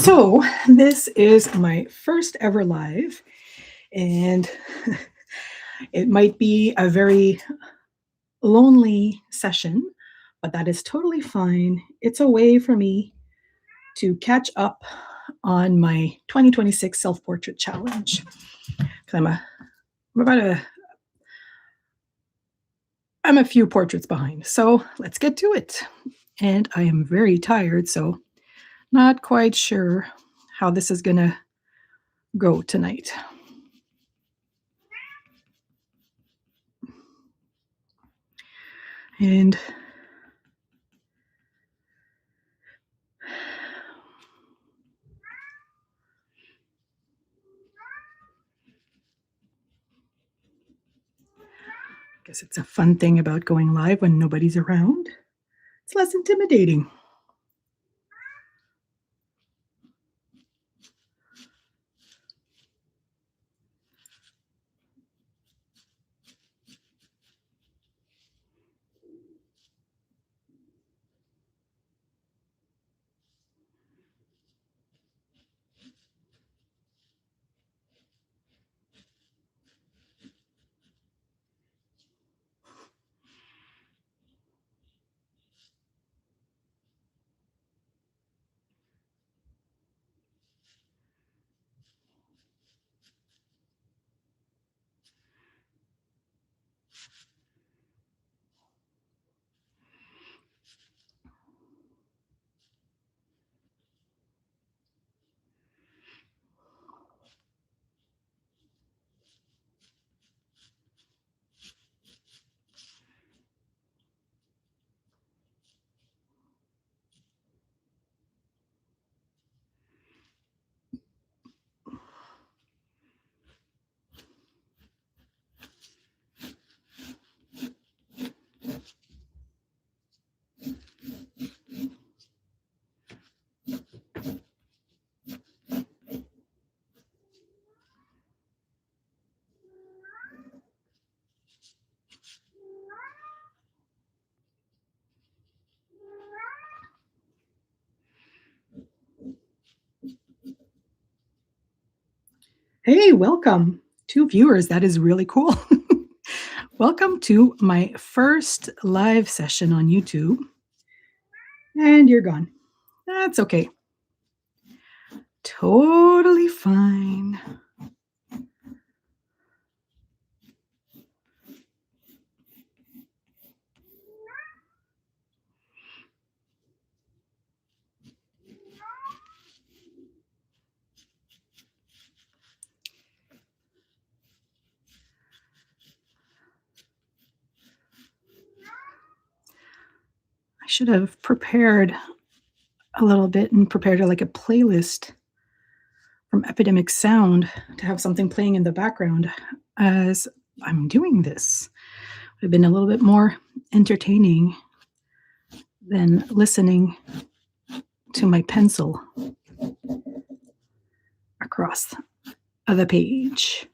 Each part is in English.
So, this is my first ever live, and it might be a very lonely session, but that is totally fine. It's a way for me to catch up on my 2026 self portrait challenge. Because I'm about I'm a few portraits behind. So, let's get to it. And I am very tired, so not quite sure how this is going to go tonight. And I guess it's a fun thing about going live when nobody's around. It's less intimidating. Hey, welcome. 2 viewers. That is really cool. Welcome to my first live session on YouTube. And you're gone. That's okay. Totally fine. I should have prepared a little bit and prepared like a playlist from Epidemic Sound to have something playing in the background as I'm doing this. Would have been a little bit more entertaining than listening to my pencil across the page.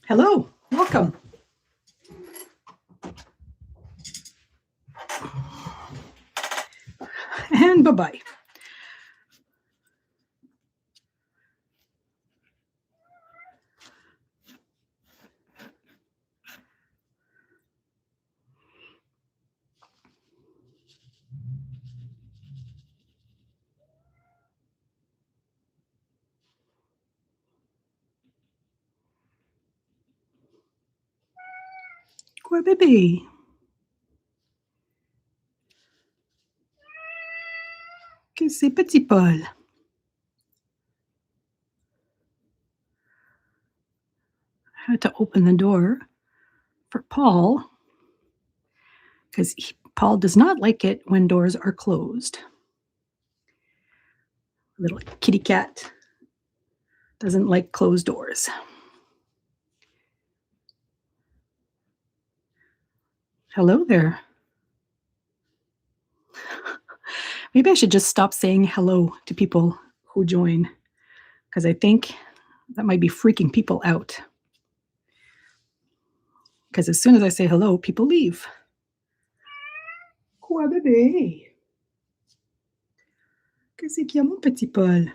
Hello, welcome. And bye-bye. Quoi bébé? Que c'est petit Paul? I had to open the door for Paul because Paul does not like it when doors are closed. Little kitty cat doesn't like closed doors. Hello there. Maybe I should just stop saying hello to people who join because I think that might be freaking people out. Because as soon as I say hello, people leave. Quoi, bébé? Qu'est-ce qu'il y a, mon petit Paul?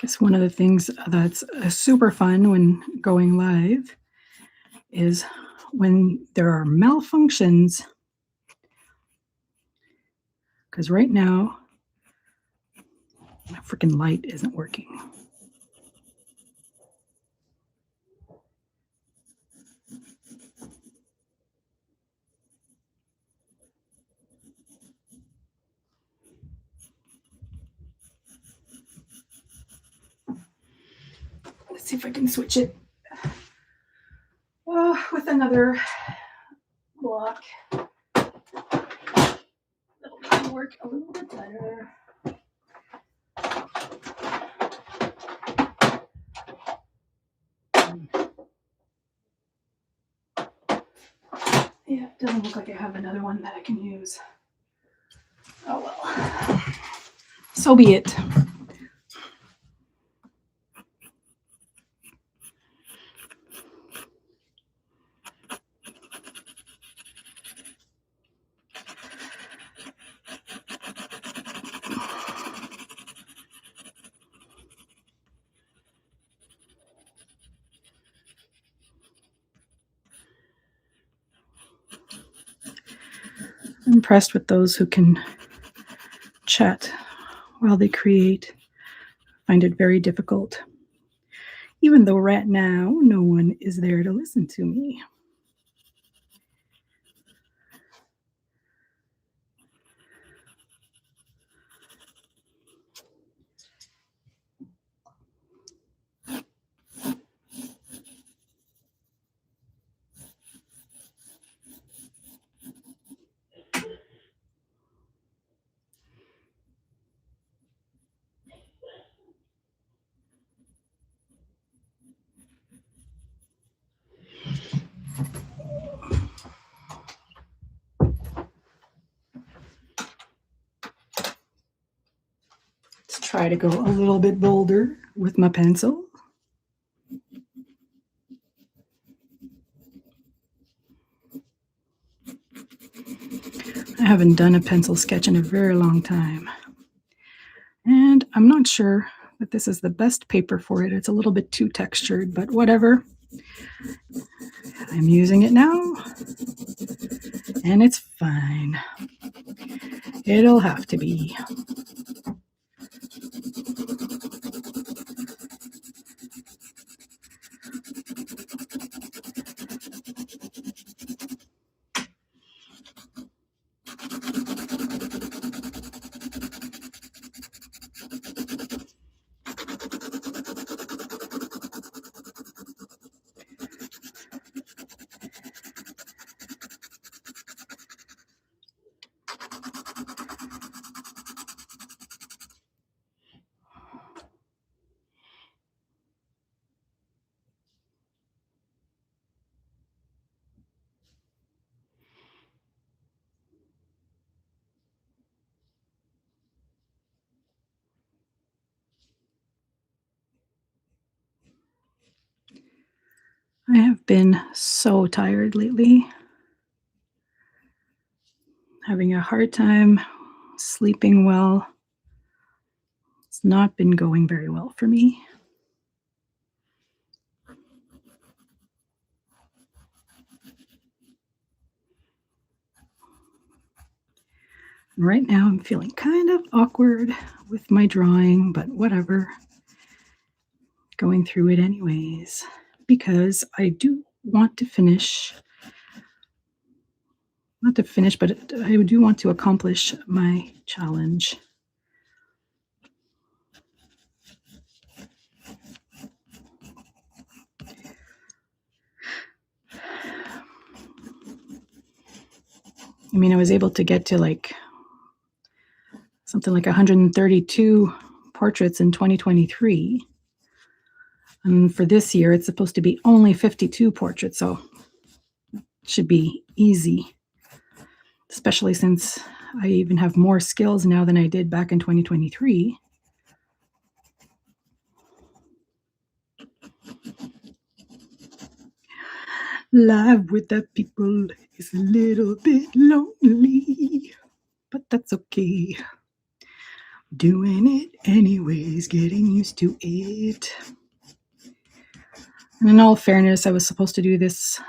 guess one of the things that's super fun when going live is when there are malfunctions. Because right now, my freaking light isn't working. Let's see if I can switch it with another block. That'll work a little bit better. Yeah, it doesn't look like I have another one that I can use. Oh well. So be it. I'm impressed with those who can chat while they create. I find it very difficult. Even though right now no one is there to listen to me. Let's try to go a little bit bolder with my pencil. I haven't done a pencil sketch in a very long time. And I'm not sure that this is the best paper for it. It's a little bit too textured, but whatever. I'm using it now, and it's fine. It'll have to be. I have been so tired lately, having a hard time sleeping well. It's not been going very well for me. Right now I'm feeling kind of awkward with my drawing, but whatever. Going through it anyways, because I do want to finish. Not to finish, but I do want to accomplish my challenge. I mean, I was able to get to like something like 132 portraits in 2023. And for this year, it's supposed to be only 52 portraits, so it should be easy, especially since I even have more skills now than I did back in 2023. Live with the people is a little bit lonely, but that's okay. Doing it anyways, getting used to it. And in all fairness, I was supposed to do this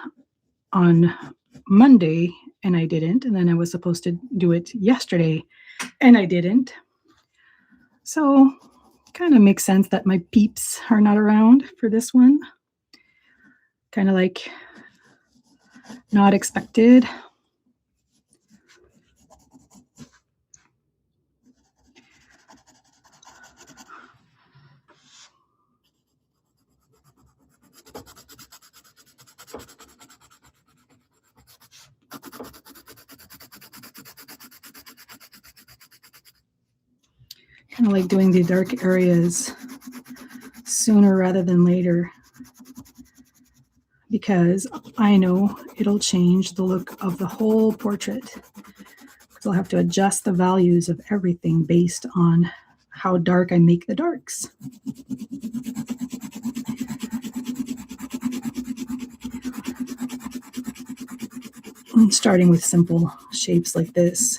on Monday and I didn't. And then I was supposed to do it yesterday and I didn't. So kind of makes sense that my peeps are not around for this one. Kind of like not expected. Kind of like doing the dark areas sooner rather than later, because I know it'll change the look of the whole portrait. Because I'll have to adjust the values of everything based on how dark I make the darks. And starting with simple shapes like this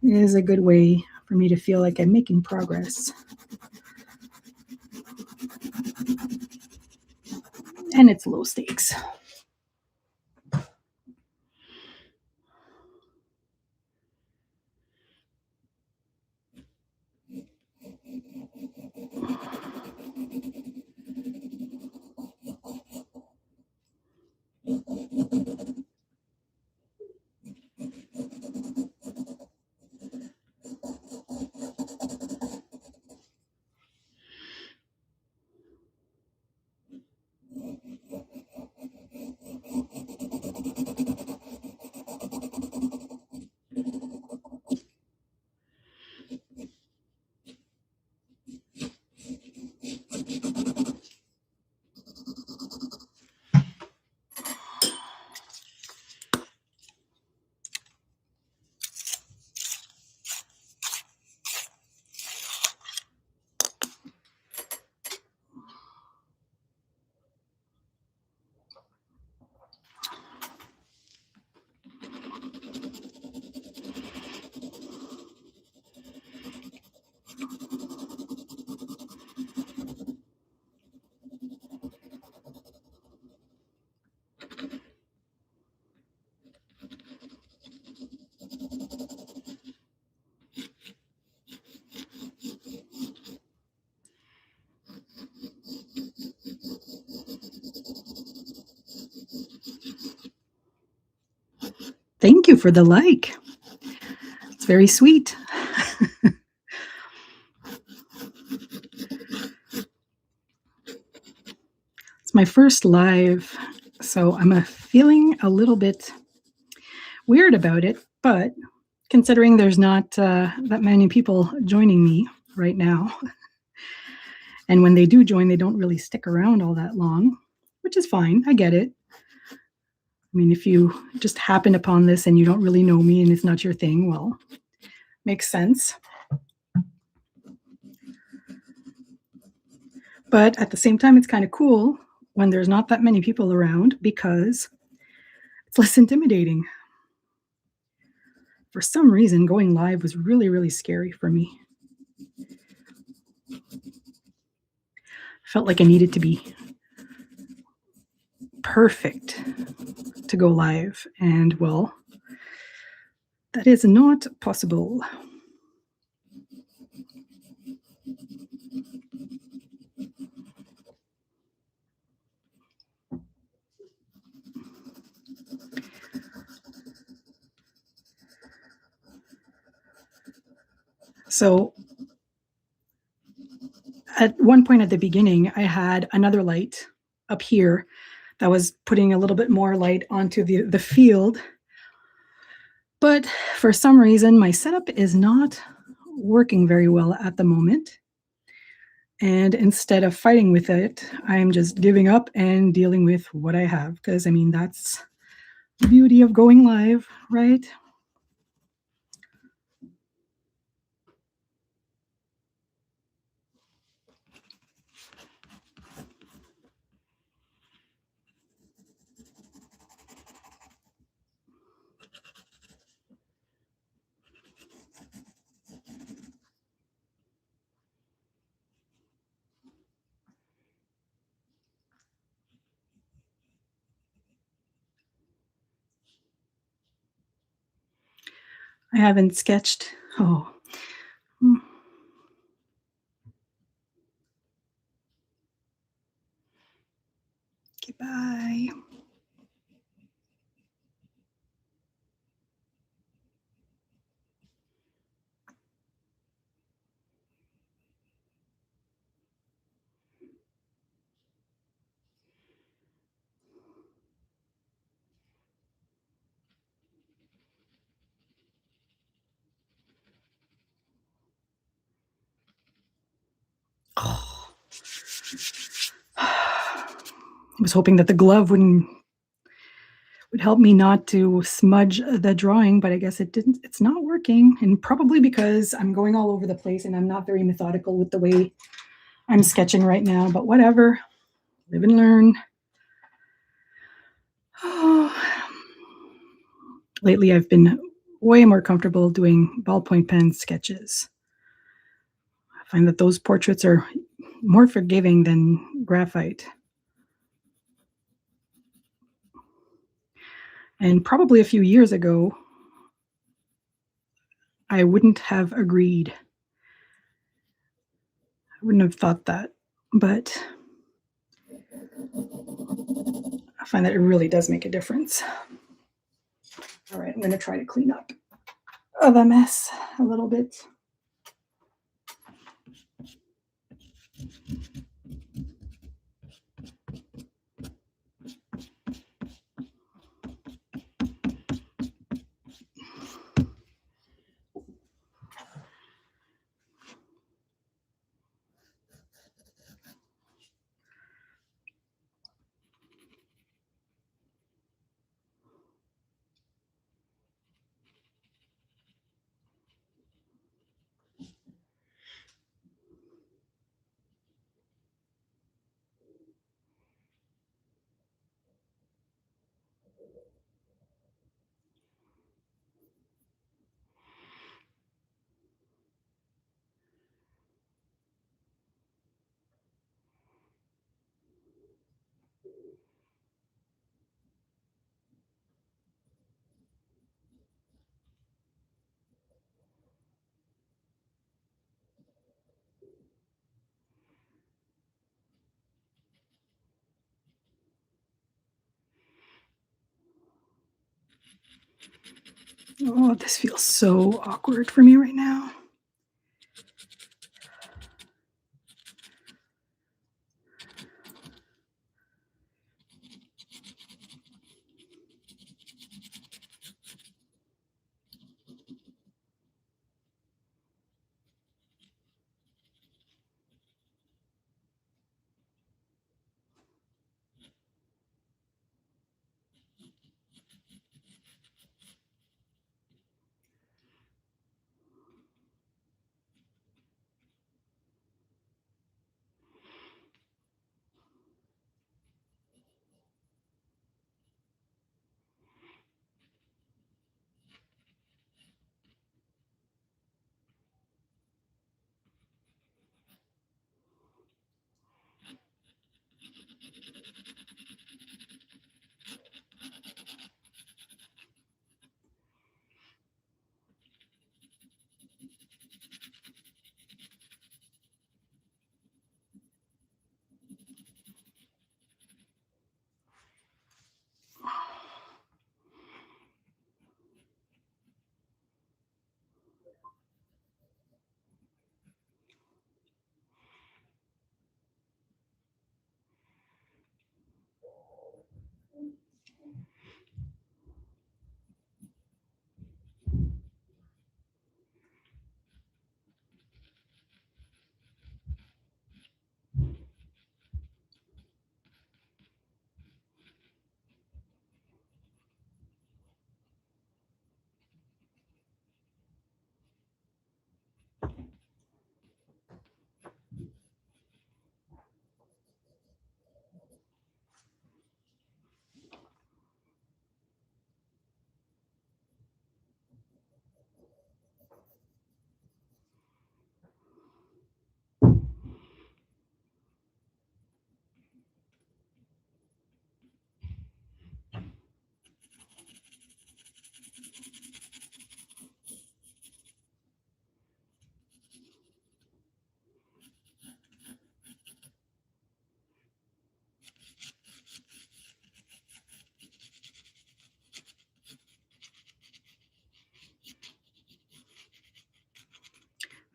is a good way for me to feel like I'm making progress. And it's low stakes. Thank you for the like. It's very sweet. It's my first live, so I'm feeling a little bit weird about it, but considering there's not that many people joining me right now, and when they do join, they don't really stick around all that long, which is fine. I get it. I mean, if you just happen upon this and you don't really know me and it's not your thing, well, makes sense. But at the same time, it's kind of cool when there's not that many people around because it's less intimidating. For some reason, going live was really, really scary for me. Felt like I needed to be perfect to go live. And well, that is not possible. So at one point at the beginning, I had another light up here that was putting a little bit more light onto the field. But for some reason, my setup is not working very well at the moment. And instead of fighting with it, I'm just giving up and dealing with what I have. Because, I mean, that's the beauty of going live, right? I haven't sketched. Oh, mm, goodbye. Oh. I was hoping that the glove would help me not to smudge the drawing, but I guess it didn't. It's not working, and probably because I'm going all over the place and I'm not very methodical with the way I'm sketching right now, but whatever. Live and learn. Oh. Lately, I've been way more comfortable doing ballpoint pen sketches. I find that those portraits are more forgiving than graphite. And probably a few years ago, I wouldn't have agreed. I wouldn't have thought that. But I find that it really does make a difference. All right, I'm going to try to clean up the mess a little bit. Oh, this feels so awkward for me right now.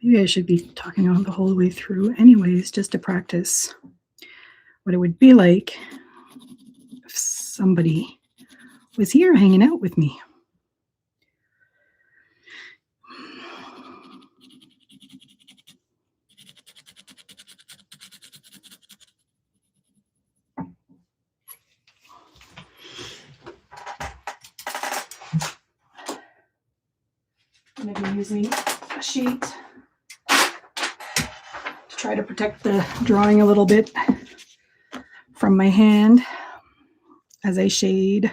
Maybe I should be talking on the whole way through anyways, just to practice what it would be like if somebody was here hanging out with me. I'm going to be using a sheet to try to protect the drawing a little bit from my hand as I shade.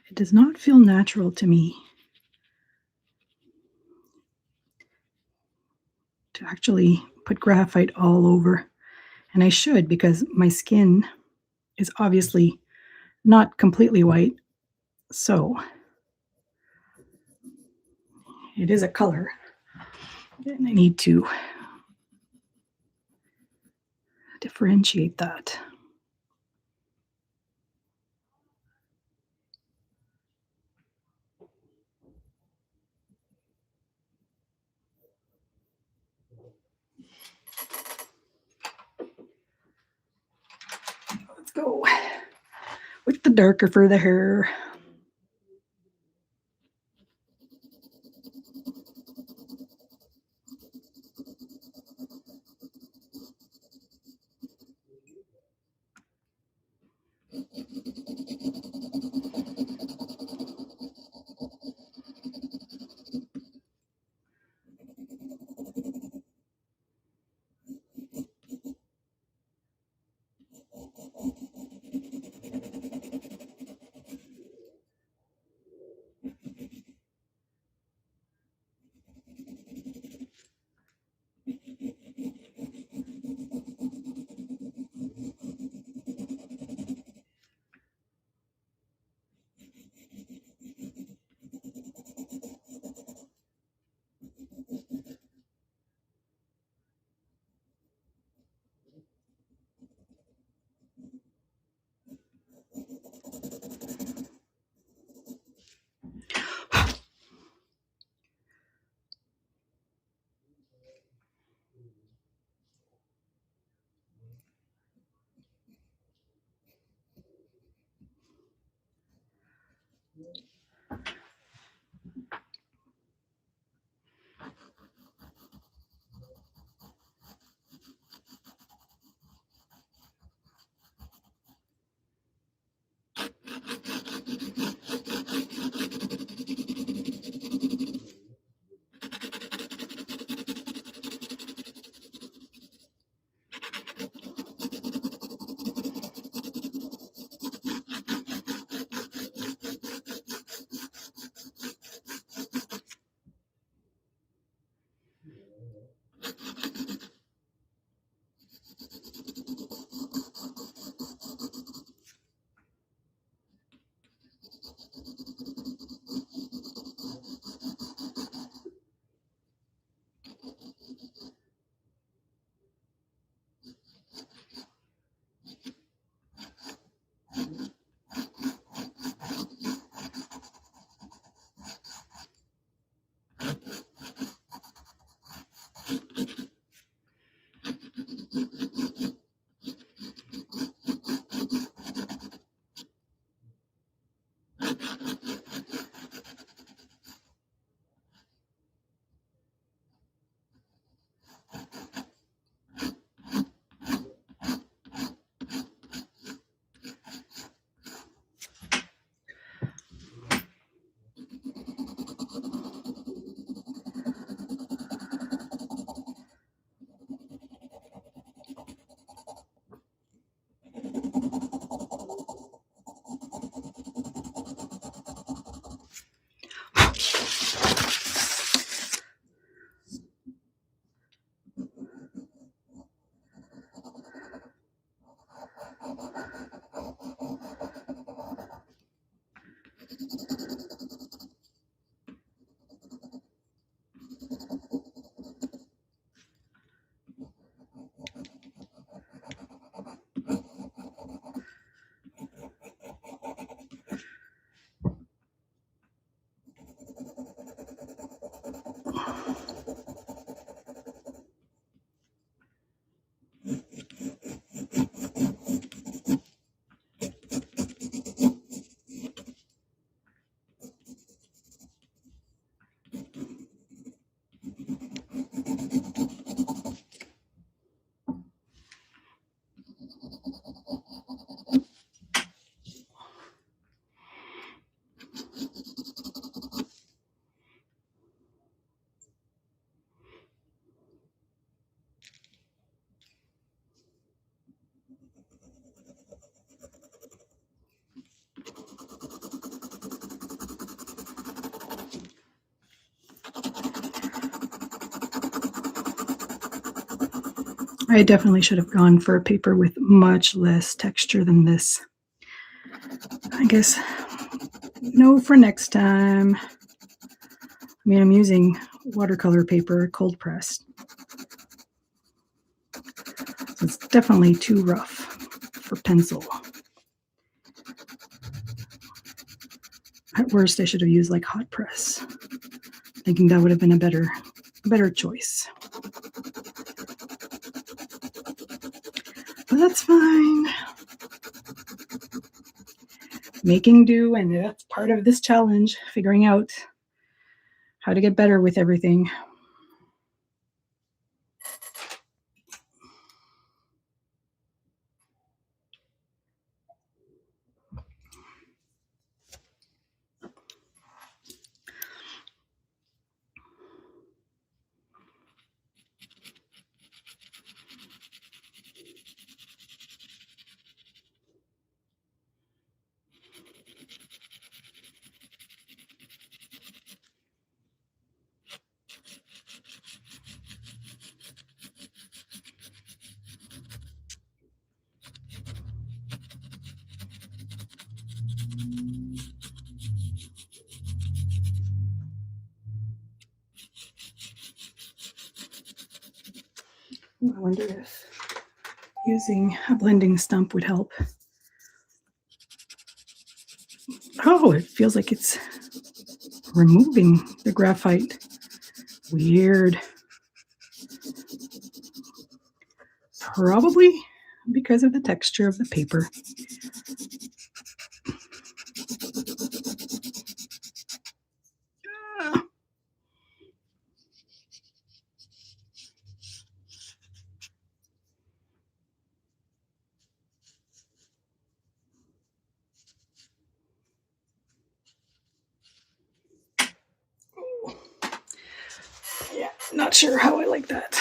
It does not feel natural to me to actually put graphite all over. And I should, because my skin is obviously not completely white. So it is a color. And I need to differentiate that. Let's go with the darker for the hair. I definitely should have gone for a paper with much less texture than this. I guess no for next time. I mean, I'm using watercolor paper, cold pressed. So it's definitely too rough for pencil. At worst, I should have used like hot press. Thinking that would have been a better choice. But that's fine. Making do, and that's part of this challenge, figuring out how to get better with everything. I wonder if using a blending stump would help. Oh, it feels like it's removing the graphite. Weird. Probably because of the texture of the paper. Yeah, not sure how I like that.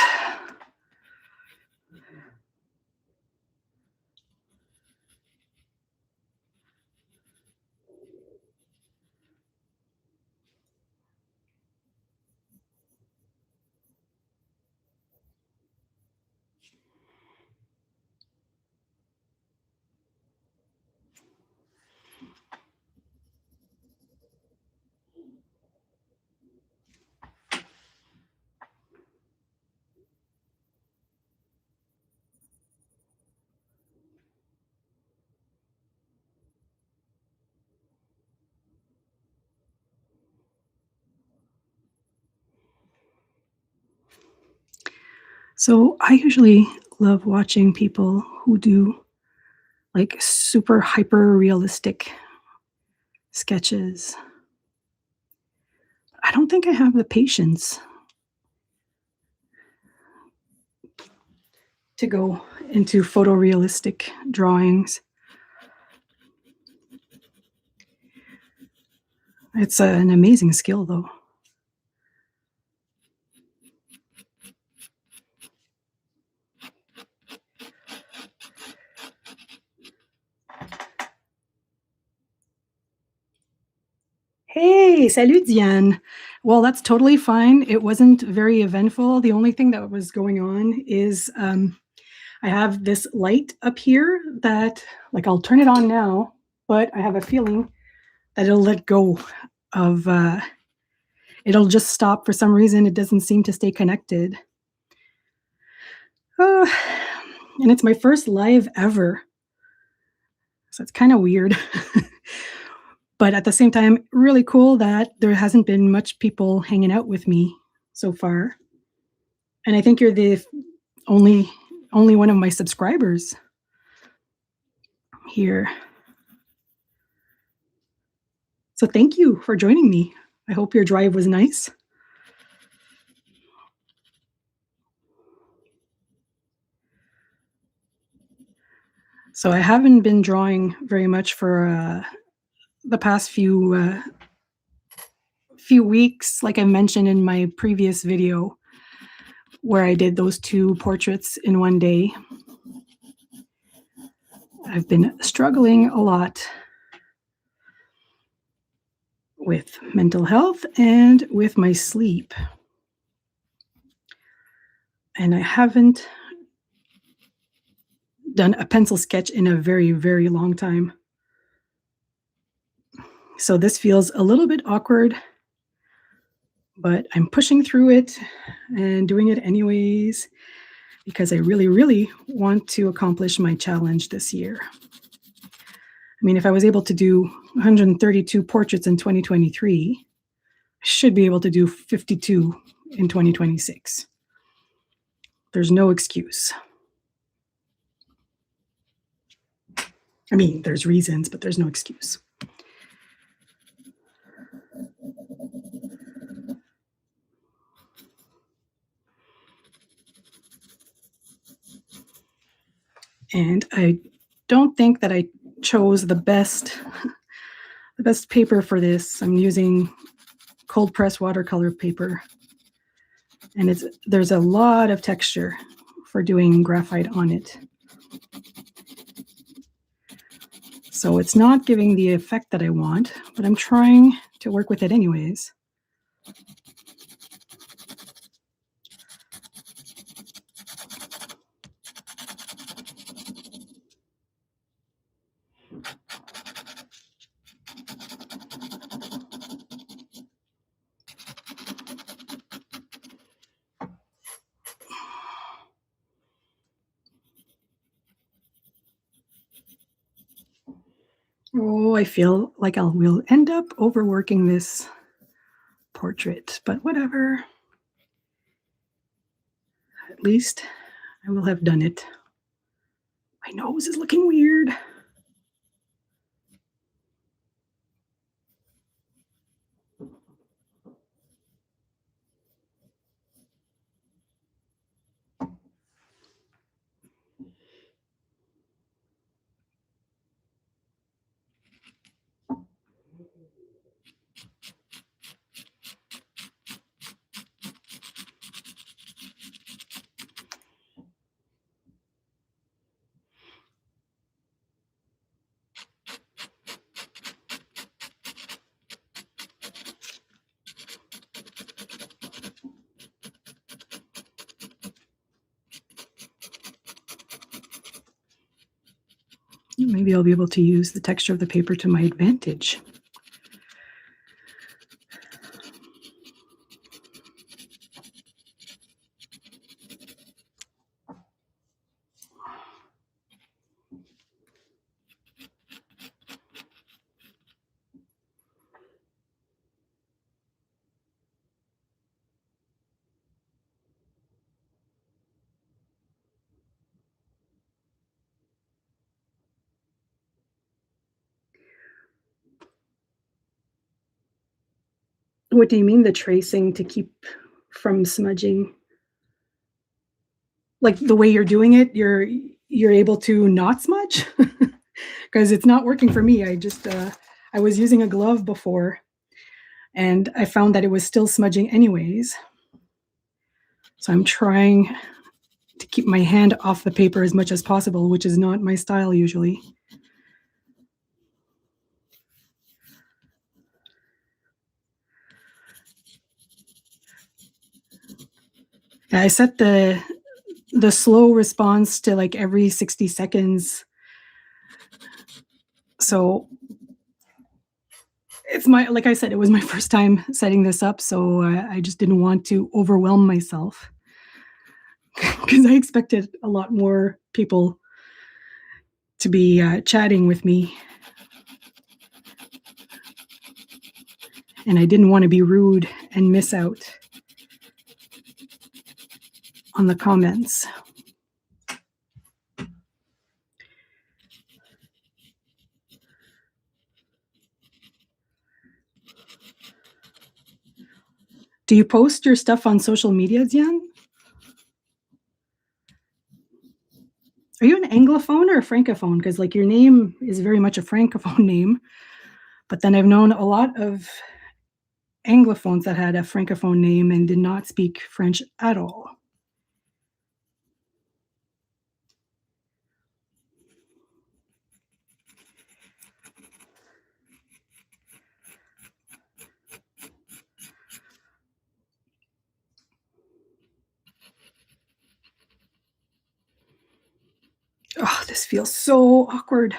So I usually love watching people who do like super hyper realistic sketches. I don't think I have the patience to go into photorealistic drawings. It's an amazing skill, though. Hey, salut Diane. Well, that's totally fine. It wasn't very eventful. The only thing that was going on is I have this light up here that, like, I'll turn it on now, but I have a feeling that it'll let go of, it'll just stop for some reason. It doesn't seem to stay connected. Uh, and it's my first live ever. So it's kind of weird. But at the same time, really cool that there hasn't been much people hanging out with me so far. And I think you're the only one of my subscribers here. So thank you for joining me. I hope your drive was nice. So I haven't been drawing very much for the past few weeks, like I mentioned in my previous video, where I did those 2 portraits in one day. I've been struggling a lot with mental health and with my sleep. And I haven't done a pencil sketch in a very, very long time. So this feels a little bit awkward, but I'm pushing through it and doing it anyways because I really, really want to accomplish my challenge this year. I mean, if I was able to do 132 portraits in 2023, I should be able to do 52 in 2026. There's no excuse. I mean, there's reasons, but there's no excuse. And I don't think that I chose the best paper for this. I'm using cold press watercolor paper, and there's a lot of texture for doing graphite on it. So it's not giving the effect that I want, but I'm trying to work with it anyways. Oh, I feel like I will end up overworking this portrait, but whatever. At least I will have done it. My nose is looking weird. Maybe I'll be able to use the texture of the paper to my advantage. What do you mean the tracing to keep from smudging? Like the way you're doing it, you're able to not smudge? Because it's not working for me. I was using a glove before and I found that it was still smudging anyways. So I'm trying to keep my hand off the paper as much as possible, which is not my style usually. I set the slow response to like every 60 seconds. So it's like I said, it was my first time setting this up. So I just didn't want to overwhelm myself because I expected a lot more people to be chatting with me. And I didn't want to be rude and miss out on the comments. Do you post your stuff on social media, Zian? Are you an Anglophone or a Francophone? Because like your name is very much a Francophone name, but then I've known a lot of Anglophones that had a Francophone name and did not speak French at all. Oh, This feels so awkward.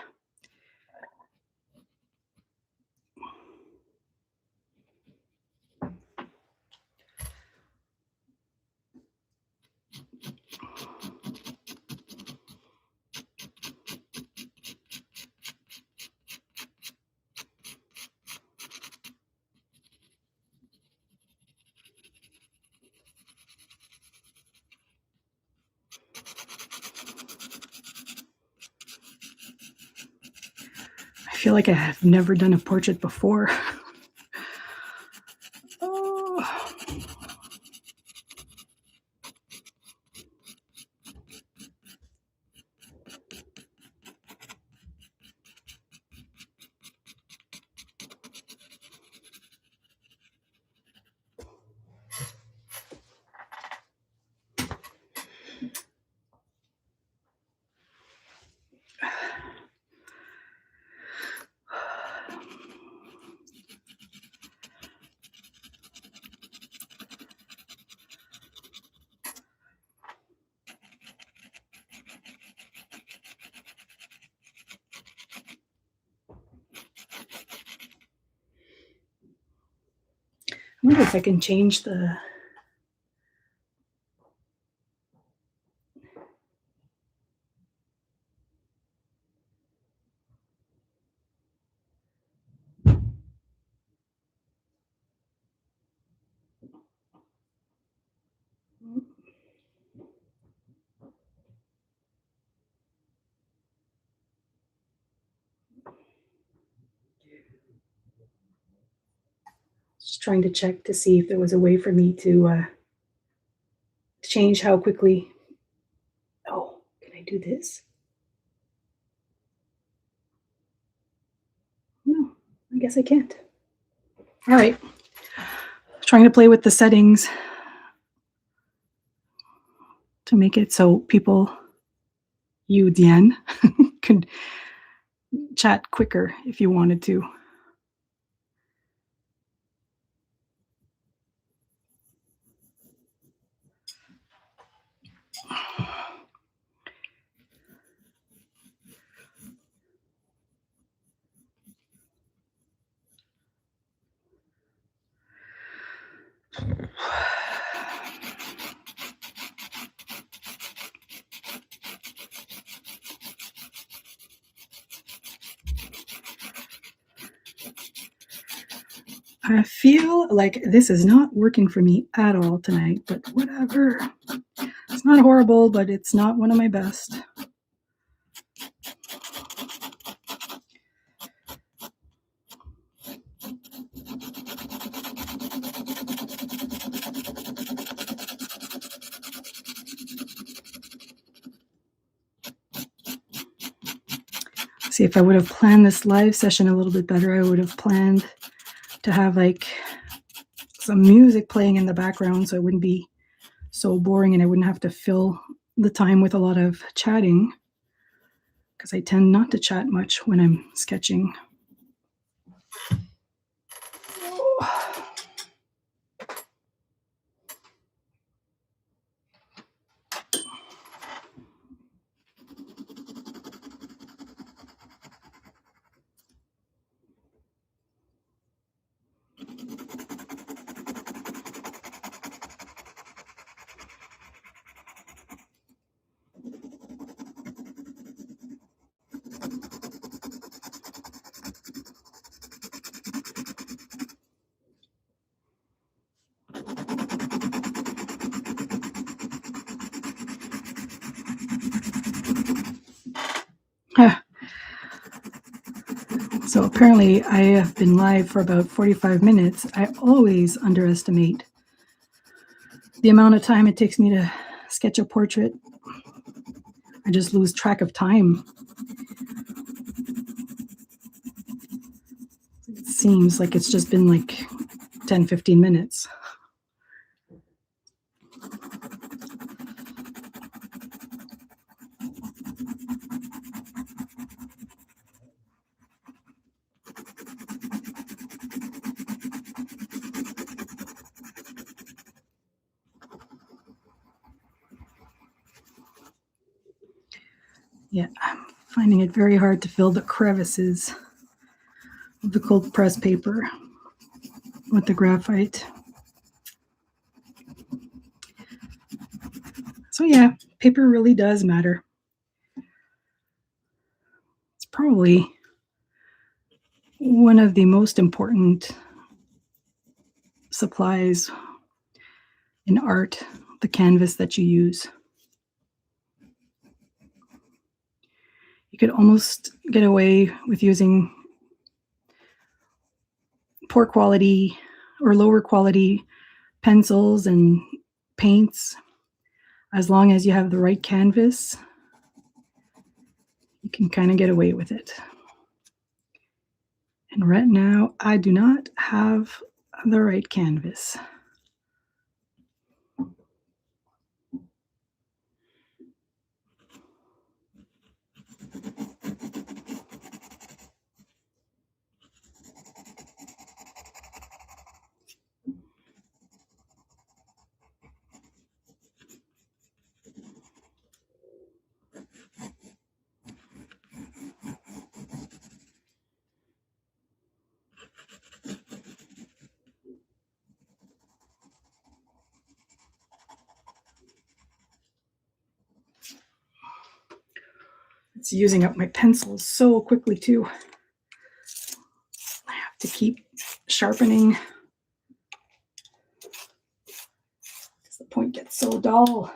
I feel like I have never done a portrait before. Oh. I wonder if I can change the just trying to check to see if there was a way for me to change how quickly. Oh, can I do this? No, I guess I can't. All right. Trying to play with the settings to make it so people, you, Diane, could chat quicker if you wanted to. I feel like this is not working for me at all tonight, but whatever. It's not horrible, but it's not one of my best. See, if I would have planned this live session a little bit better, I would have planned to have like some music playing in the background so it wouldn't be so boring and I wouldn't have to fill the time with a lot of chatting, because I tend not to chat much when I'm sketching. So apparently I have been live for about 45 minutes. I always underestimate the amount of time it takes me to sketch a portrait. I just lose track of time. It seems like it's just been like 10, 15 minutes. Yeah, I'm Finding it very hard to fill the crevices of the cold press paper with the graphite. So yeah, paper really does matter. It's probably one of the most important supplies in art, the canvas that you use. You could almost get away with using poor quality or lower quality pencils and paints. As long as you have the right canvas, you can kind of get away with it. And right now, I do not have the right canvas. It's using up my pencils so quickly too. I have to keep sharpening because the point gets so dull.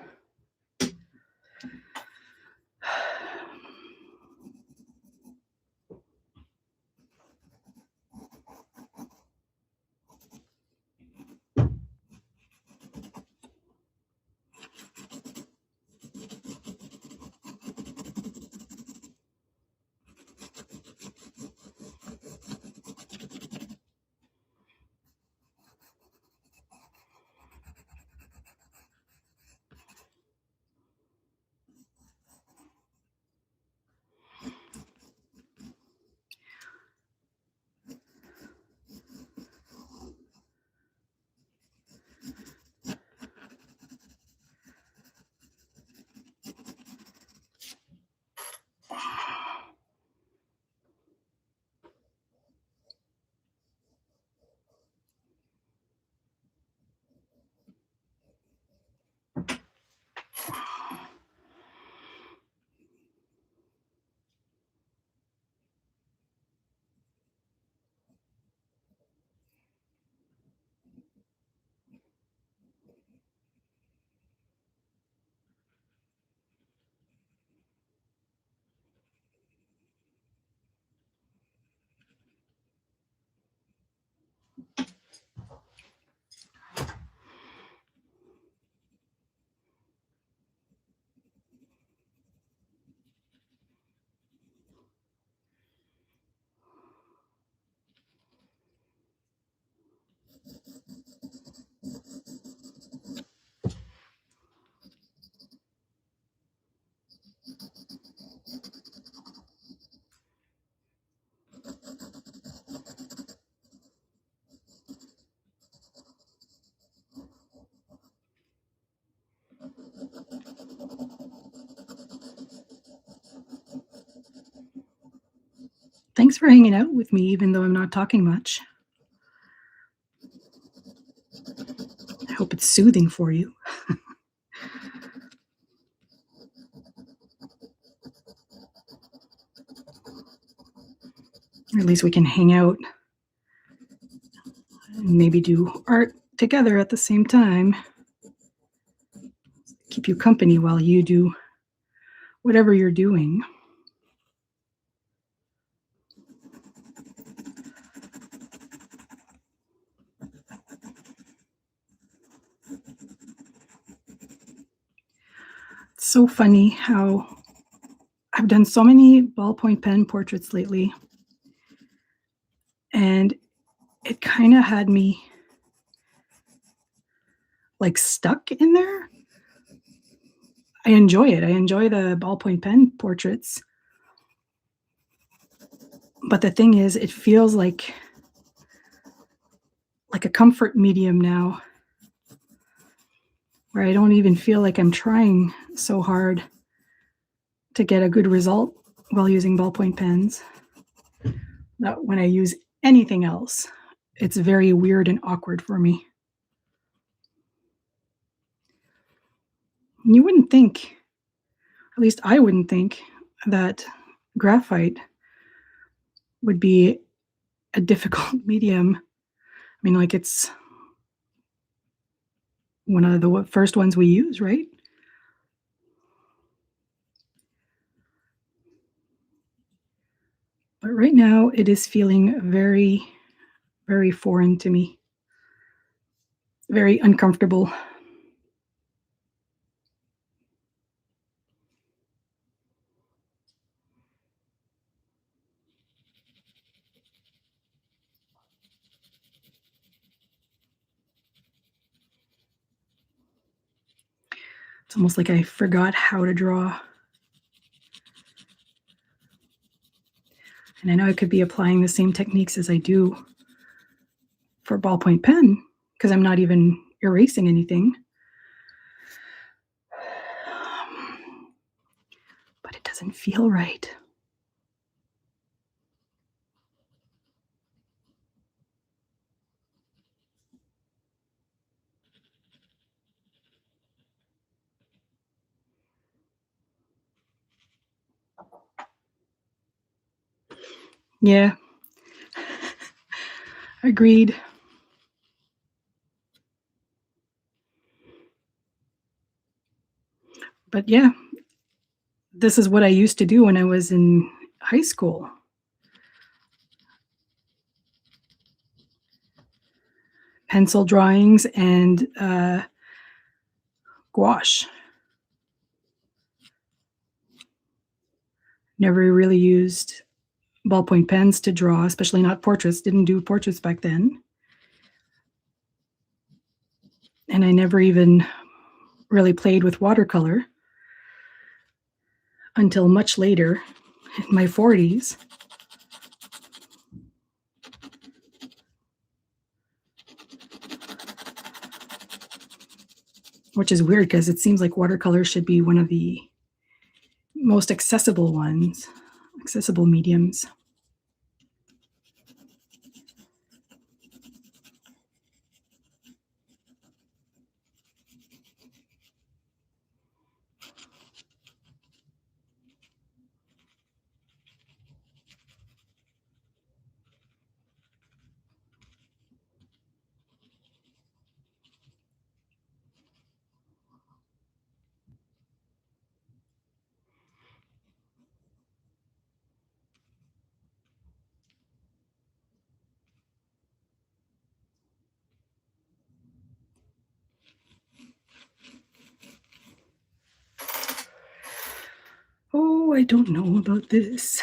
Thanks for hanging out with me, even though I'm not talking much. I hope it's soothing for you. Or at least we can hang out and maybe do art together at the same time. Keep you company while you do whatever you're doing. It's so funny how I've done so many ballpoint pen portraits lately, and it kind of had me like stuck in there. I enjoy it. I enjoy the ballpoint pen portraits. But the thing is, it feels like a comfort medium now, where I don't even feel like I'm trying so hard to get a good result. while using ballpoint pens. That when I use anything else, it's very weird and awkward for me. You wouldn't think, at least I wouldn't think, that graphite would be a difficult medium. I mean, like, it's one of the first ones we use, right? But right now, it is feeling very, very foreign to me, very uncomfortable. It's almost like I forgot how to draw. And I know I could be applying the same techniques as I do for ballpoint pen because I'm not even erasing anything. But it doesn't feel right. Yeah. Agreed. But yeah, this is what I used to do when I was in high school. Pencil drawings and gouache. Never really used ballpoint pens to draw, especially not portraits. Didn't do portraits back then. And I never even really played with watercolor until much later, in my 40s. Which is weird because it seems like watercolor should be one of the most accessible ones, accessible mediums. Oh, I don't know about this.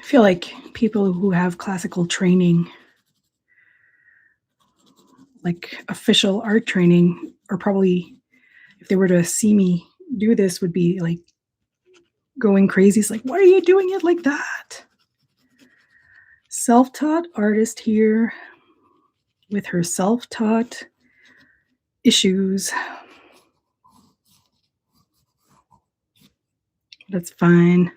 I feel like people who have classical training, like official art training, or probably if they were to see me do this, would be like going crazy. It's like, why are you doing it like that? Self-taught artist here with her self-taught issues. That's fine.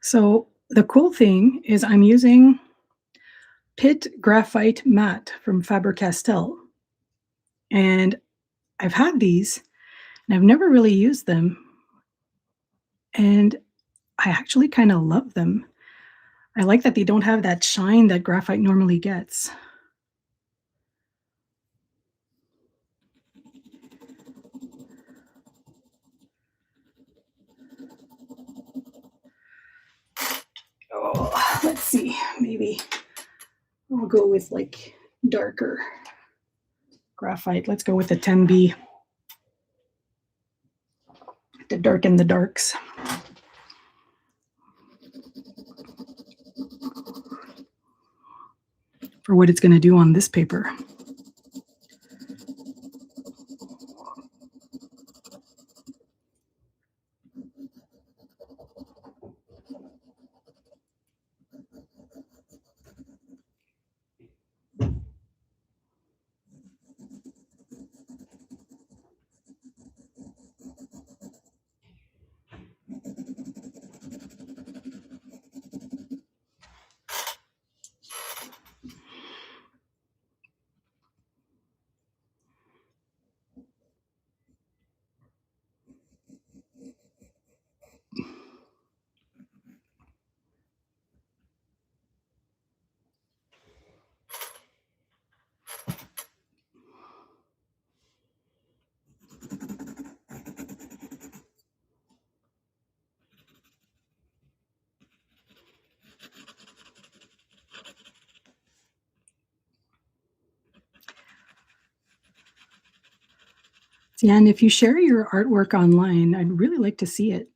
So the cool thing is I'm using Pit Graphite Matte from Faber-Castell, and I've had these, and I've never really used them, and I actually kinda love them. I like that they don't have that shine that graphite normally gets. Oh, let's see, maybe I'll go with, like, darker graphite. Let's go with the 10B to darken the darks. For what it's gonna do on this paper. Yeah, and if you share your artwork online, I'd really like to see it.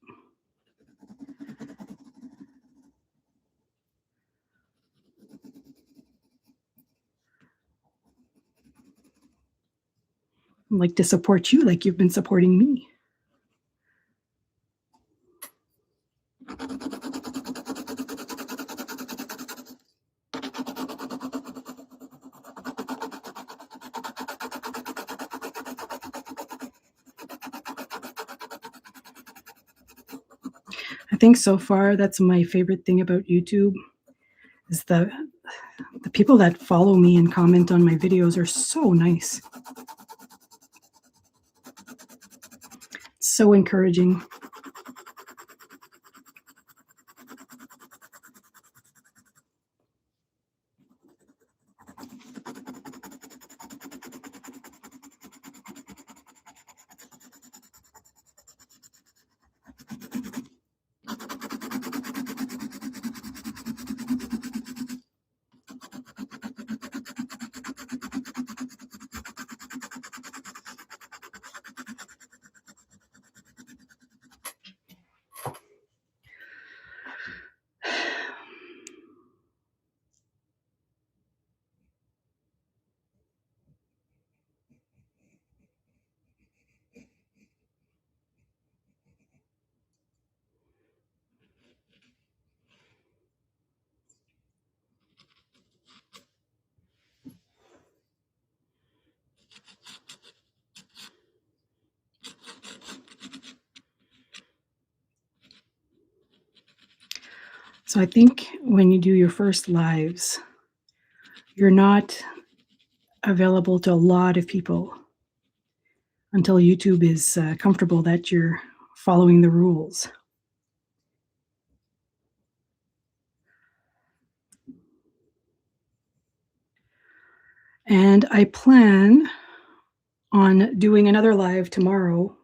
I'd like to support you like you've been supporting me. I think so far that's my favorite thing about YouTube is the people that follow me and comment on my videos are so nice. So encouraging. So I think when you do your first lives, you're not available to a lot of people until YouTube is comfortable that you're following the rules. And I plan on doing another live tomorrow,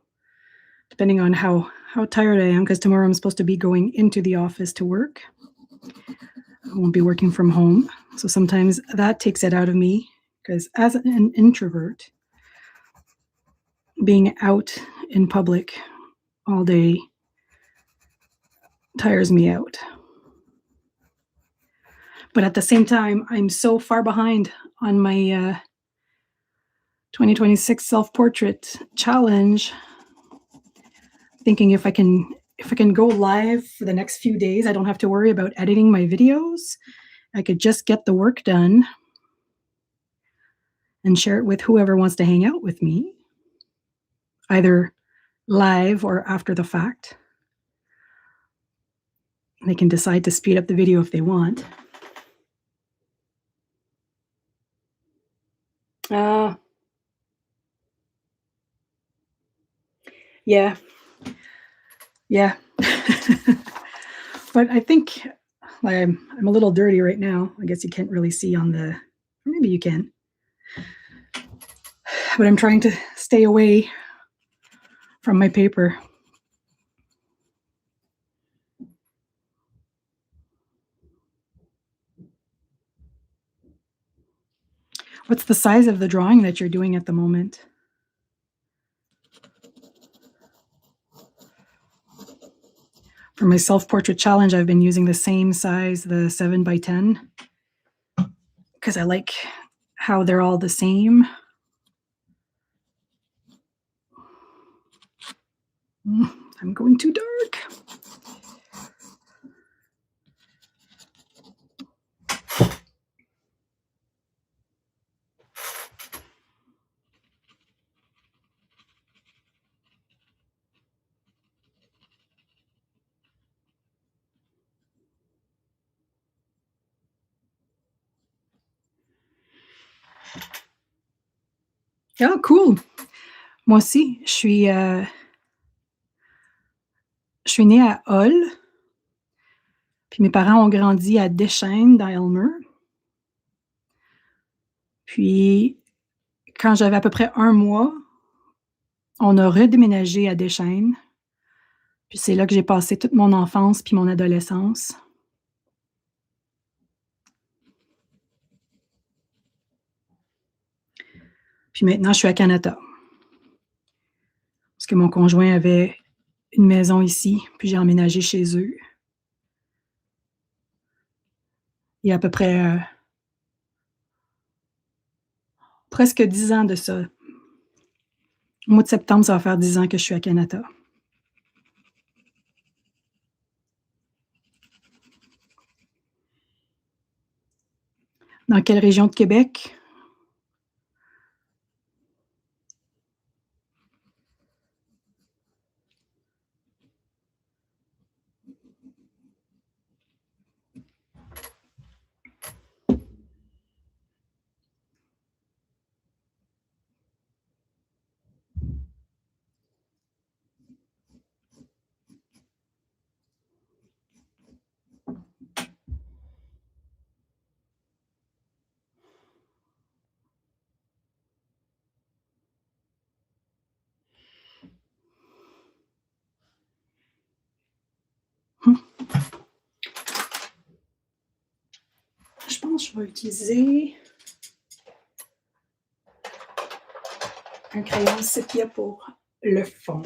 depending on how tired I am, because tomorrow I'm supposed to be going into the office to work. I won't be working from home. So sometimes that takes it out of me, because as an introvert, being out in public all day tires me out. But at the same time, I'm so far behind on my 2026 self-portrait challenge, thinking if I can go live for the next few days, I don't have to worry about editing my videos. I could just get the work done and share it with whoever wants to hang out with me, either live or after the fact. They can decide to speed up the video if they want. Yeah. Yeah. But I think I'm a little dirty right now. I guess you can't really see on the, or maybe you can. But I'm trying to stay away from my paper. What's the size of the drawing that you're doing at the moment? For my self-portrait challenge, I've been using the same size, the 7 by 10, because I like how they're all the same. I'm going too dark. Ah, cool. Moi aussi, je suis née à Hull, puis mes parents ont grandi à Deschênes, dans Elmer. Puis, quand j'avais à peu près 1 mois, on a redéménagé à Deschênes. Puis c'est là que j'ai passé toute mon enfance puis mon adolescence. Puis maintenant, je suis à Canada. Parce que mon conjoint avait une maison ici, puis j'ai emménagé chez eux. Il y a à peu près, presque 10 ans de ça. Au mois de septembre, ça va faire 10 ans que je suis à Canada. Dans quelle région de Québec? Je pense que je vais utiliser un crayon sépia pour le fond.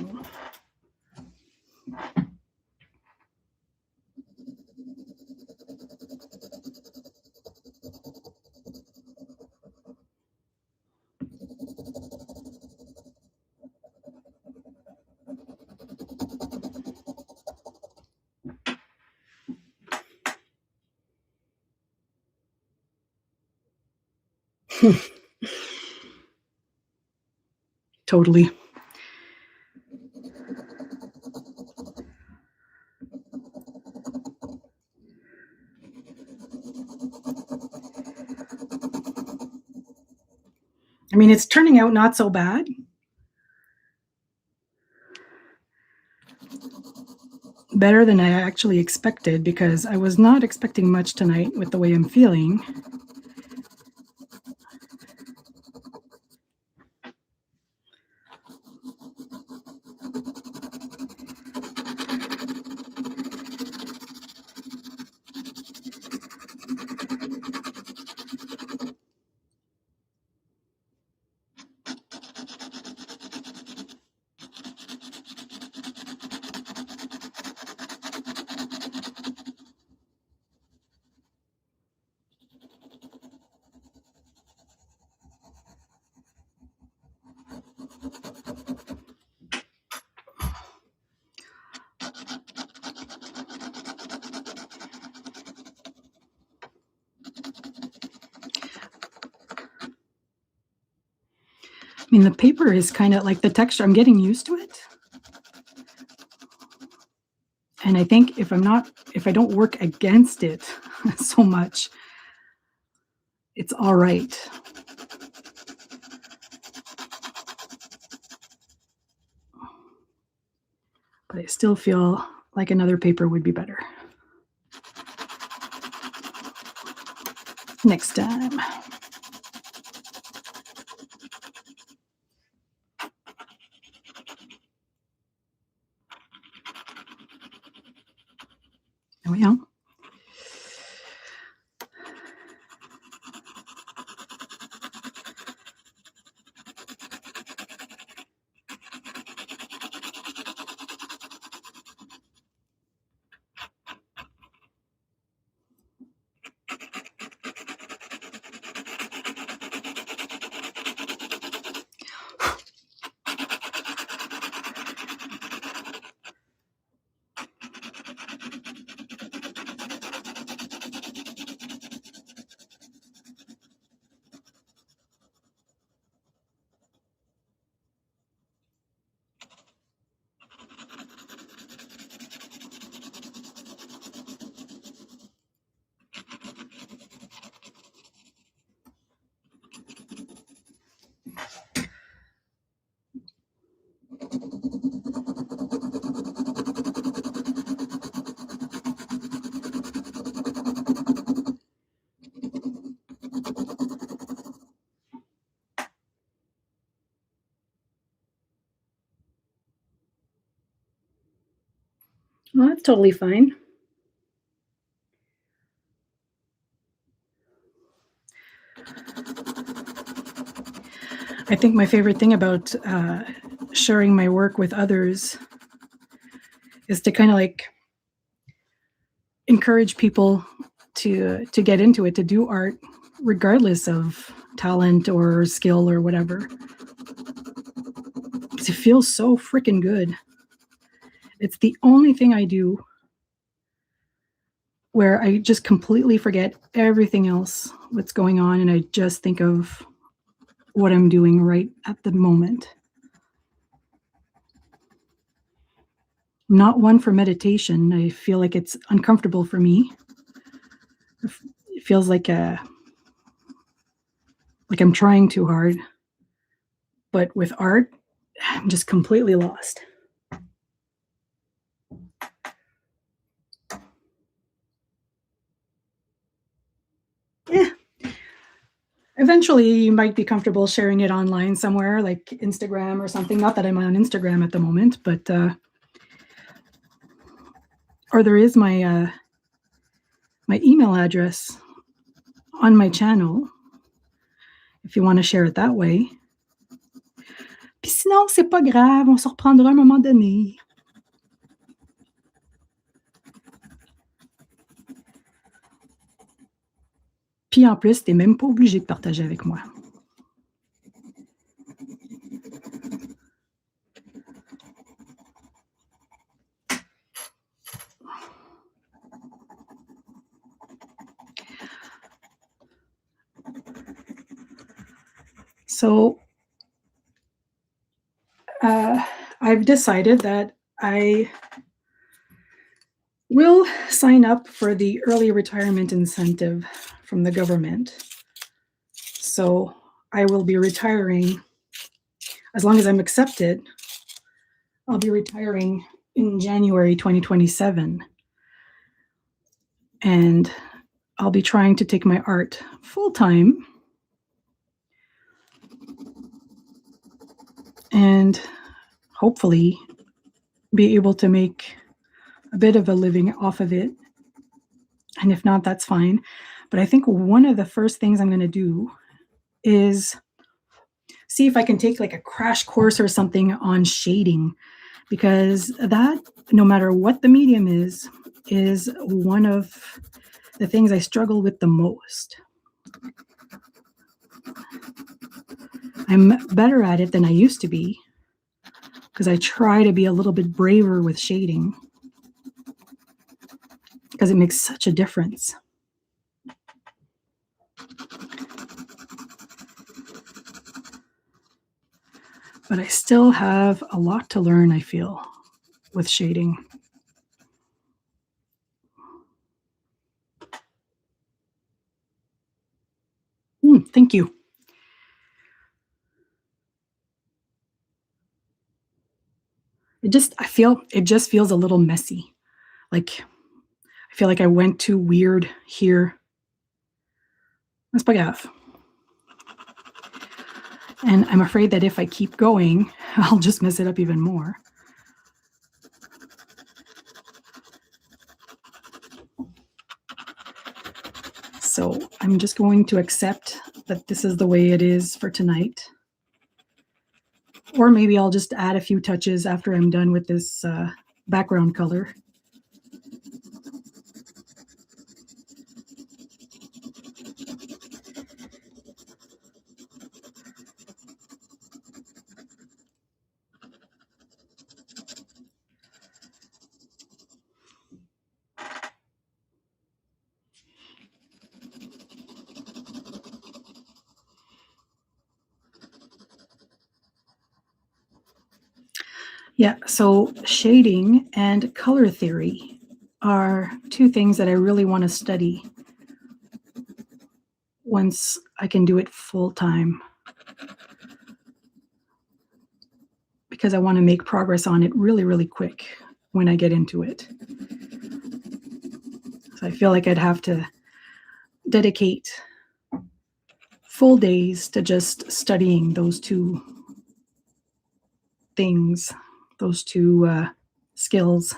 Totally. I mean, it's turning out not so bad. Better than I actually expected, because I was not expecting much tonight with the way I'm feeling. I mean, the paper is kind of like the texture. I'm getting used to it. And I think if I'm not if I don't work against it so much, it's all right. But I still feel like another paper would be better. Next time. There we go. Well, that's totally fine. I think my favorite thing about sharing my work with others is to kind of like encourage people to get into it, to do art, regardless of talent or skill or whatever. Because it feels so freaking good. It's the only thing I do where I just completely forget everything else, what's going on, and I just think of what I'm doing right at the moment. I'm not one for meditation. I feel like it's uncomfortable for me. It feels like I'm trying too hard. But with art, I'm just completely lost. Yeah. Eventually, you might be comfortable sharing it online somewhere, like Instagram or something. Not that I'm on Instagram at the moment, but or there is my my email address on my channel if you want to share it that way. Puis sinon, c'est pas grave, on se reprendra à un moment donné. Puis en plus, t'es même pas obligé de partager avec moi. So I've decided that I will sign up for the early retirement incentive from the government. So I will be retiring, as long as I'm accepted, I'll be retiring in January 2027. And I'll be trying to take my art full time and hopefully be able to make a bit of a living off of it. And if not, that's fine. But I think one of the first things I'm going to do is see if I can take like a crash course or something on shading, because that, no matter what the medium is one of the things I struggle with the most. I'm better at it than I used to be because I try to be a little bit braver with shading because it makes such a difference. But I still have a lot to learn, I feel, with shading. Thank you. It just feels a little messy. Like, I feel like I went too weird here. That's pas grave. And I'm afraid that if I keep going, I'll just mess it up even more. So I'm just going to accept that this is the way it is for tonight. Or maybe I'll just add a few touches after I'm done with this background color. Yeah, so shading and color theory are two things that I really want to study once I can do it full time, because I want to make progress on it really, really quick when I get into it. So I feel like I'd have to dedicate full days to just studying those two things, those two skills.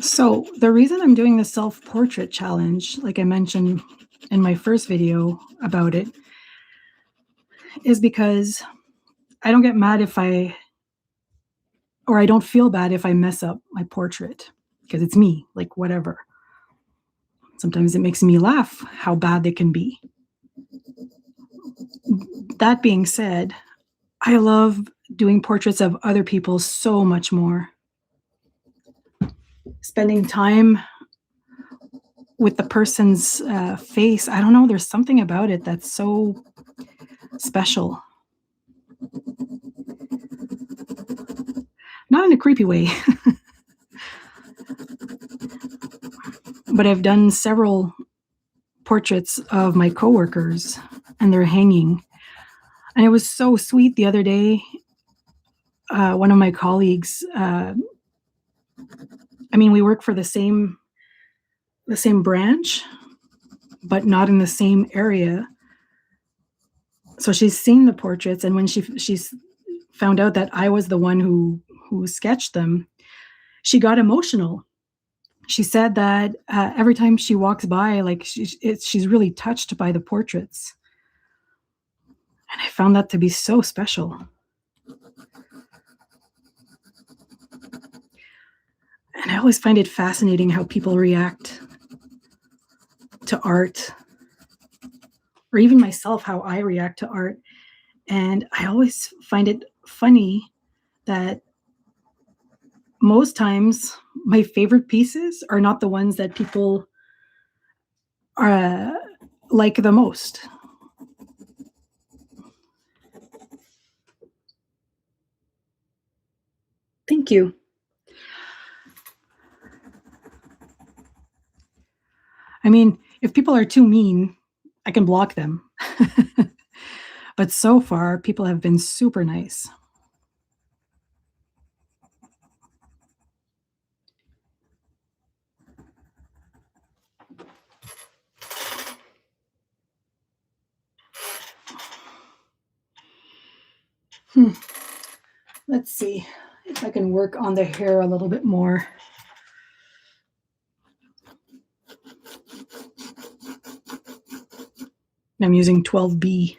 So the reason I'm doing the self-portrait challenge, like I mentioned in my first video about it, is because I don't get mad or I don't feel bad if I mess up my portrait, because it's me, like whatever. Sometimes it makes me laugh how bad they can be. That being said, I love doing portraits of other people so much more. Spending time with the person's face, I don't know, there's something about it that's so special. Not in a creepy way, but I've done several portraits of my coworkers and they're hanging. And it was so sweet the other day. One of my colleagues, we work for the same branch, but not in the same area. So she's seen the portraits, and when she's found out that I was the one who sketched them, she got emotional. She said that every time she walks by, like she's really touched by the portraits. And I found that to be so special. And I always find it fascinating how people react to art, or even myself, how I react to art. And I always find it funny that most times my favorite pieces are not the ones that people are like the most. Thank you. I mean, if people are too mean, I can block them. But so far, people have been super nice. Let's see if I can work on the hair a little bit more. I'm using 12B.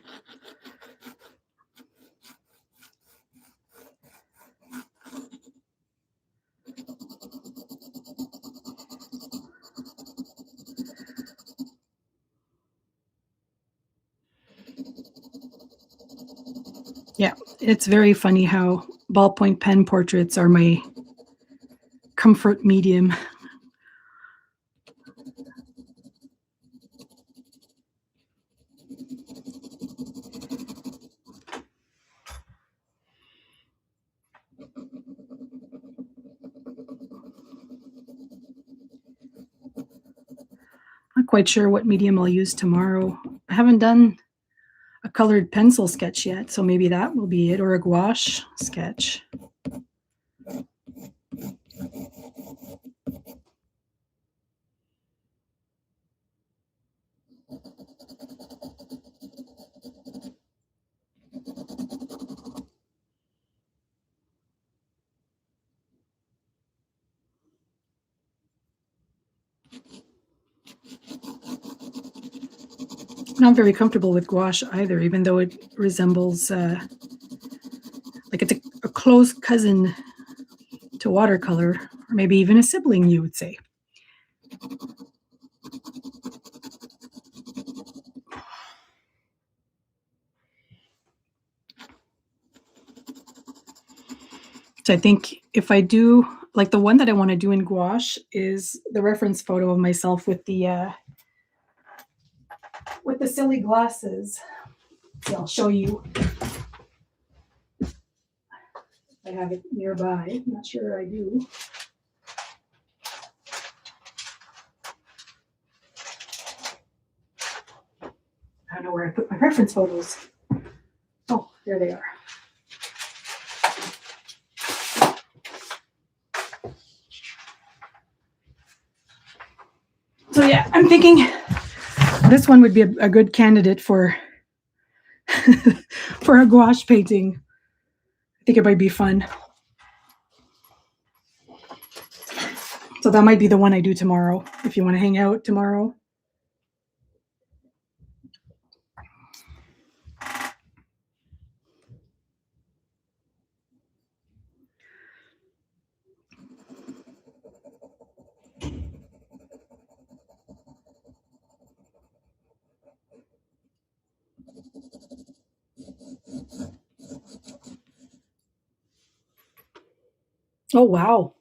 Yeah, it's very funny how ballpoint pen portraits are my comfort medium. Not quite sure what medium I'll use tomorrow. I haven't done a colored pencil sketch yet, so maybe that will be it, or a gouache sketch. Not very comfortable with gouache either, even though it resembles, like it's a close cousin to watercolor, or maybe even a sibling, you would say. So I think if I do, like the one that I want to do in gouache is the reference photo of myself with the silly glasses. So I'll show you. I have it nearby. I'm not sure I do. I don't know where I put my reference photos. Oh, there they are. So yeah, I'm thinking this one would be a good candidate for for a gouache painting. I think it might be fun. So that might be the one I do tomorrow, if you want to hang out tomorrow. Oh, wow.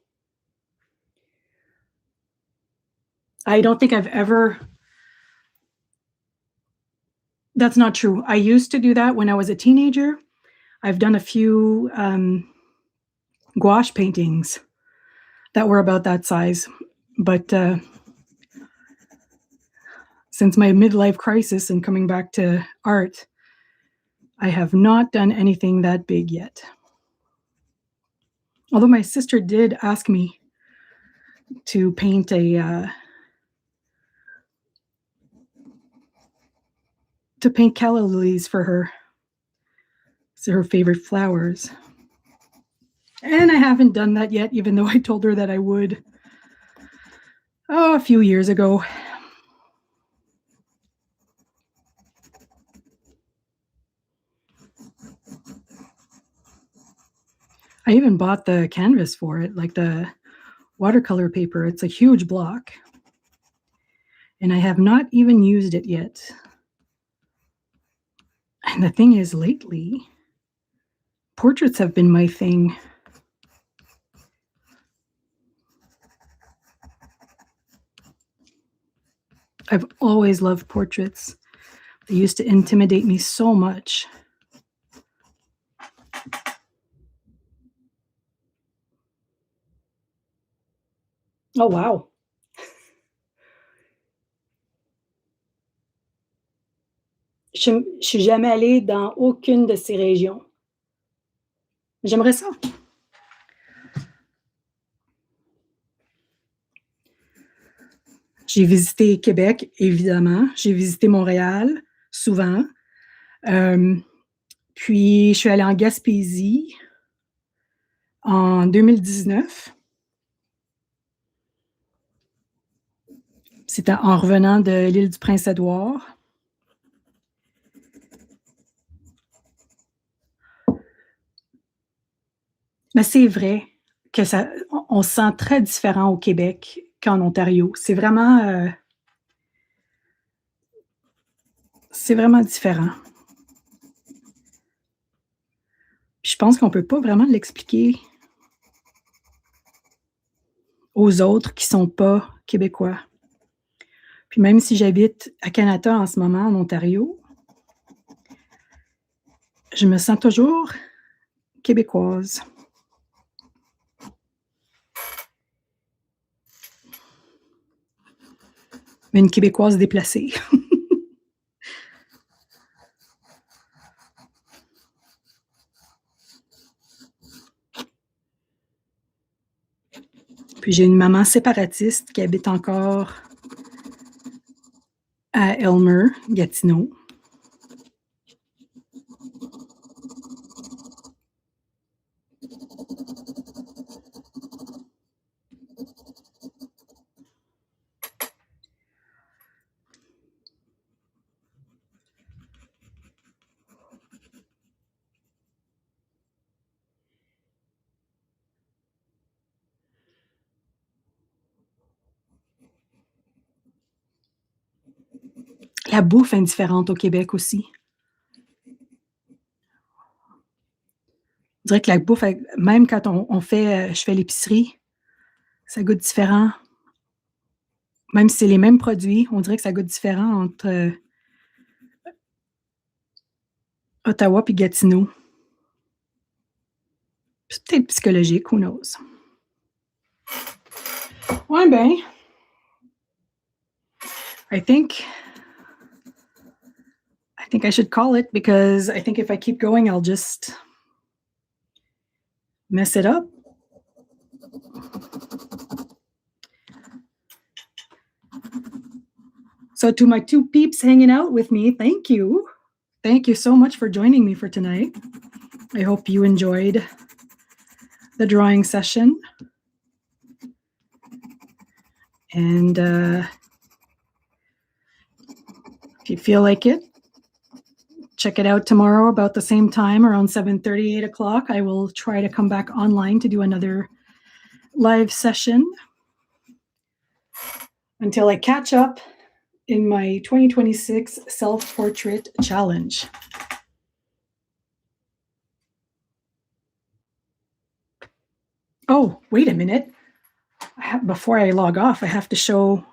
I don't think I've ever. That's not true. I used to do that when I was a teenager. I've done a few gouache paintings that were about that size. But since my midlife crisis and coming back to art, I have not done anything that big yet. Although my sister did ask me to paint to paint calla lilies for her. They're her favorite flowers. And I haven't done that yet, even though I told her that I would, a few years ago. I even bought the canvas for it, like the watercolor paper. It's a huge block. And I have not even used it yet. And the thing is, lately, portraits have been my thing. I've always loved portraits. They used to intimidate me so much. Oh, wow. Je ne suis jamais allée dans aucune de ces régions. J'aimerais ça. J'ai visité Québec, évidemment. J'ai visité Montréal, souvent. Puis, je suis allée en Gaspésie en 2019. C'était en revenant de l'île du Prince-Édouard. Mais c'est vrai que on se sent très différent au Québec qu'en Ontario. C'est vraiment différent. Puis je pense qu'on peut pas vraiment l'expliquer aux autres qui sont pas québécois. Puis même si j'habite à Canada en ce moment, en Ontario, je me sens toujours québécoise. Mais une québécoise déplacée. Puis j'ai une maman séparatiste qui habite encore à Elmer, Gatineau. La bouffe est différente au Québec aussi. Je dirais que la bouffe, même quand on fait, je fais l'épicerie, ça goûte différent. Même si c'est les mêmes produits, on dirait que ça goûte différent entre Ottawa et Gatineau. C'est peut-être psychologique, who knows? Ouais, ben, I think I should call it because I think if I keep going, I'll just mess it up. So to my two peeps hanging out with me, thank you. Thank you so much for joining me for tonight. I hope you enjoyed the drawing session. And if you feel like it, check it out tomorrow about the same time, around 7:30, 8 o'clock. I will try to come back online to do another live session until I catch up in my 2026 self-portrait challenge. Oh, wait a minute. Before I log off, I have to show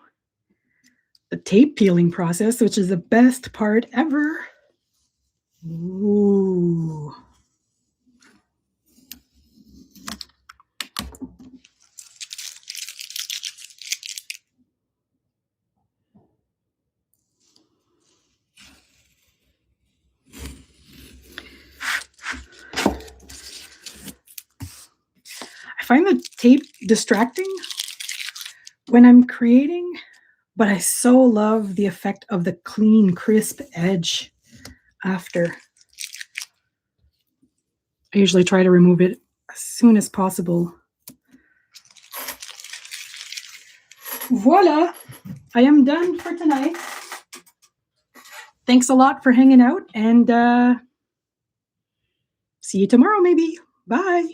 the tape peeling process, which is the best part ever. Ooh. I find the tape distracting when I'm creating, but I so love the effect of the clean, crisp edge after. I usually try to remove it as soon as possible. Voila! I am done for tonight. Thanks a lot for hanging out, and see you tomorrow maybe. Bye!